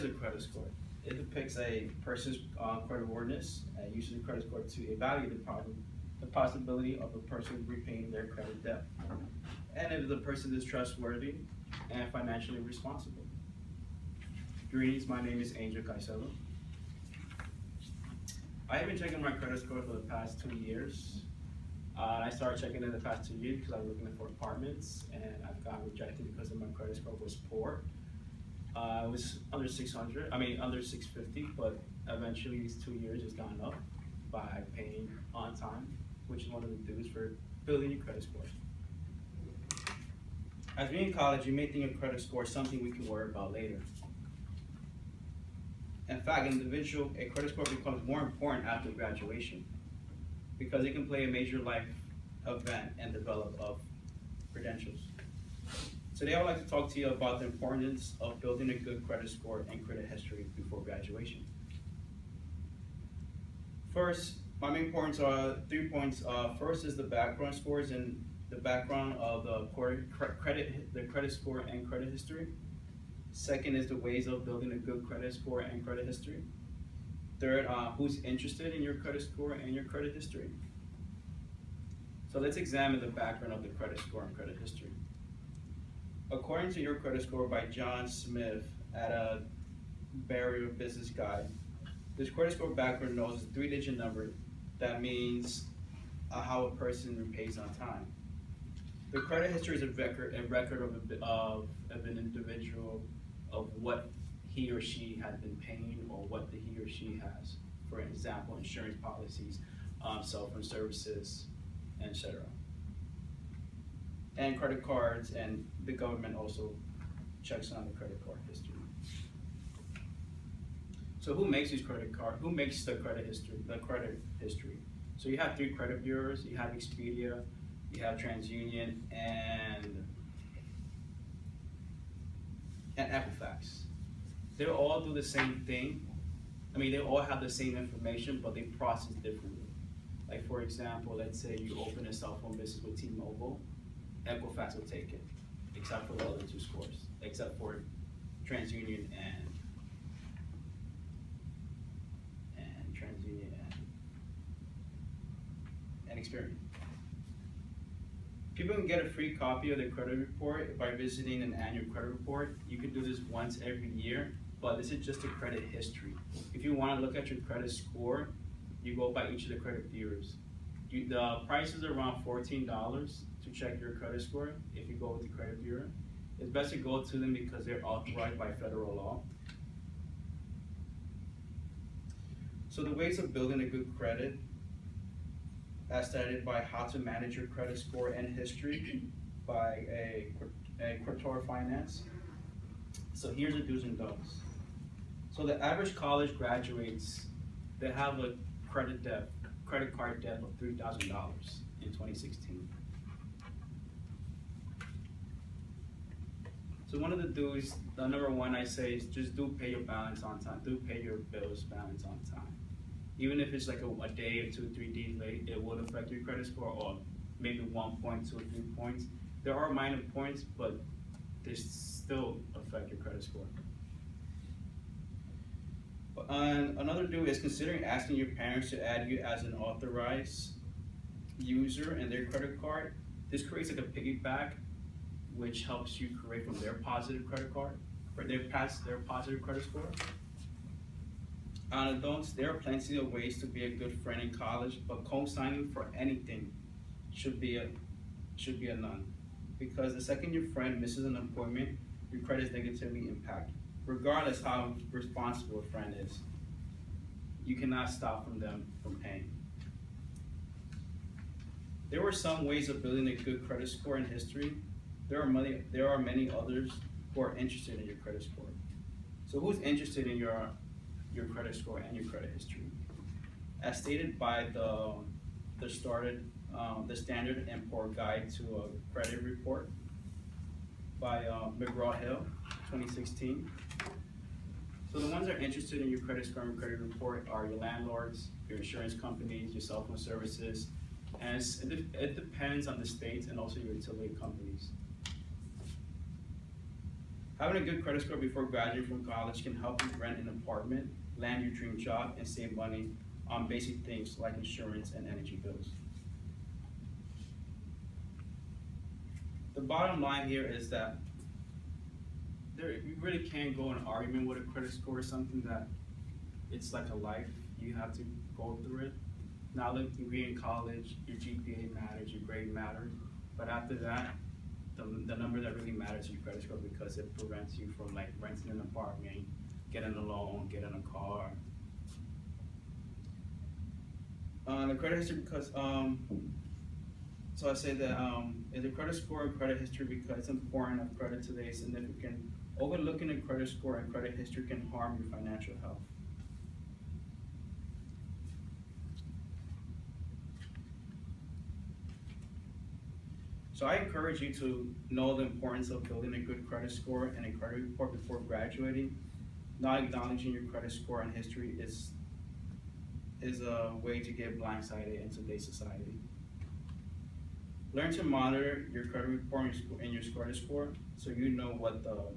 is a credit score? It depicts a person's creditworthiness, using the credit score to evaluate the possibility of a person repaying their credit debt, and if the person is trustworthy and financially responsible. Greetings, my name is Angel Caicedo. I have been checking my credit score for the past 2 years. I started checking it the past 2 years because I was looking for apartments, and I've gotten rejected because my credit score was poor. It was under 650, but eventually these 2 years has gone up by paying on time, which is one of the dues for building your credit score. As we in college, you may think a credit score is something we can worry about later. In fact, a credit score becomes more important after graduation because it can play a major life event and develop of credentials. Today, I would like to talk to you about the importance of building a good credit score and credit history before graduation. First, my main points are 3 points. First is the background scores and the background of the credit score and credit history. Second is the ways of building a good credit score and credit history. Third, who's interested in your credit score and your credit history. So let's examine the background of the credit score and credit history. According to Your Credit Score by John Smith at a Barrier Business Guide, this credit score background knows a 3-digit number that means how a person repays on time. The credit history is a record of an individual of what he or she has been paying or what he or she has. For example, insurance policies, cell phone services, etc. And credit cards, and the government also checks on the credit card history. So who makes these credit card? Who makes the credit history? The credit history. So you have 3 credit bureaus. You have Expedia, you have TransUnion, and Equifax. They all do the same thing. They all have the same information, but they process differently. Like for example, let's say you open a cell phone business with T-Mobile. Equifax will take it, except for the other 2 scores, except for TransUnion and Experian. People can get a free copy of the credit report by visiting an annual credit report. You can do this once every year, but this is just a credit history. If you want to look at your credit score, you go by each of the credit bureaus. The price is around $14 to check your credit score if you go with the credit bureau. It's best to go to them because they're authorized by federal law. So the ways of building a good credit, as stated by How to Manage Your Credit Score and History by a Couture Finance. So here's the do's and don'ts. So the average college graduates, they have a credit card debt of $3,000 in 2016. So one of the do's, the number one I say is just do pay your balance on time. Do pay your bills balance on time. Even if it's like a day or 2 or 3 days late, it will affect your credit score, or maybe 1 point, 2 or 3 points. There are minor points, but they still affect your credit score. Another do is considering asking your parents to add you as an authorized user in their credit card. This creates like a piggyback, which helps you create from their positive credit card, or their positive credit score. Don'ts, there are plenty of ways to be a good friend in college, but co-signing for anything should be a none. Because the second your friend misses an appointment, your credit is negatively impacted. Regardless how responsible a friend is, you cannot stop them from paying. There were some ways of building a good credit score in history. There are many others who are interested in your credit score. So who's interested in your credit score and your credit history? As stated by the Standard & Poor Guide to a Credit Report by McGraw-Hill, 2016. So the ones that are interested in your credit score and credit report are your landlords, your insurance companies, your cell phone services, and it depends on the states and also your utility companies. Having a good credit score before graduating from college can help you rent an apartment, land your dream job, and save money on basic things like insurance and energy bills. The bottom line here is that you really can't go in an argument with a credit score. Is something that it's like a life. You have to go through it. Now that you're in college, your GPA matters, your grade matters, but after that, the number that really matters is your credit score because it prevents you from like renting an apartment, getting a loan, getting a car. The credit history because so I say that is the credit score and credit history because it's important that credit today is significant. Overlooking a credit score and credit history can harm your financial health. So I encourage you to know the importance of building a good credit score and a credit report before graduating. Not acknowledging your credit score and history is a way to get blindsided in today's society. Learn to monitor your credit report and your credit score so you know what the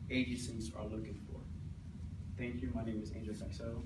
agencies are looking for. Thank you. My name is Angel Caicedo.